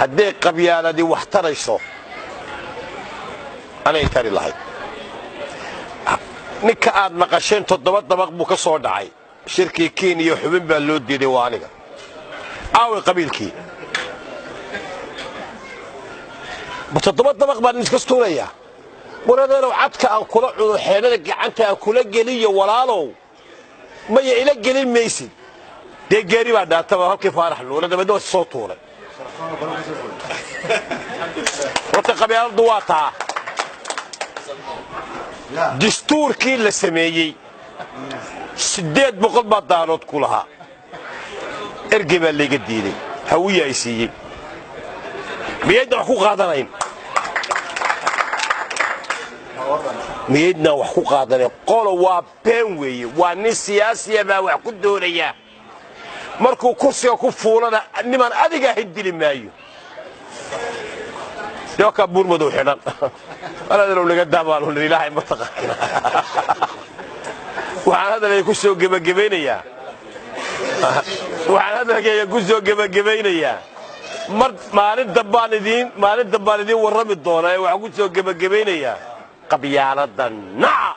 haddii qabyaaladii wax tarayso anay tari lahayd ninka aad maqasheen 7 dabaq buu ka soo dhacay shirkii Kenya xubin baa loo diiday waa aniga aawi qabiilkii 7 dabaq baan iska stuuraya waradeerow cadka aan kula cuno xeelada gacanta aan kula geliyo walaalow ma ila gelin maysid dee geeri baa dhaataba halkii faarax luuna dabadoo soo tuuray wata qabyaaladu waa taa dastuurkii la sameeyay 800 baa daanood ku lahaa ergey baa laga diiday hawiya ay siiyay miyayna wax ku qaadanayn miyayna wax ku qaadanayn qolo waa been weeye waa nin siyaasiya baa wax ku doonaya markuu kursiga ku fuulana niman adiga hidili maayo يوكا بورمدو حنان أنا لو لقيت دابان ولا إلهي ما تقانا وعن هذا اللي يكسو جبينيا وعن هذا اللي يكسو جبينيا مرد ما ند دبان دين ورمي الدورة وعكسو جبينيا قبيالة نعم